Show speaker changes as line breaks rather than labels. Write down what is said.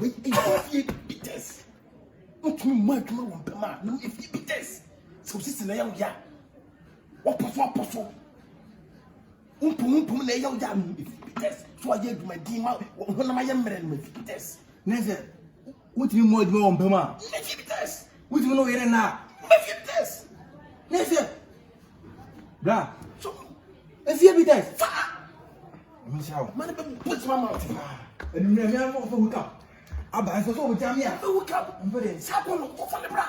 Wait, if you be test. Not me, my come on, no, if you be test. So, sister, now, yeah. What possible? Umpu, lay out down if you be test. So I gave my team out when I am married with test. Never. What do you want more on Pama? If you test. What do you know here now? If you test. Never. Bra. So, if you be test. Man, put my mouth. And you never hook up. I buy for so much. I'm here. Hook up. I'm very. Sapon, for the bra.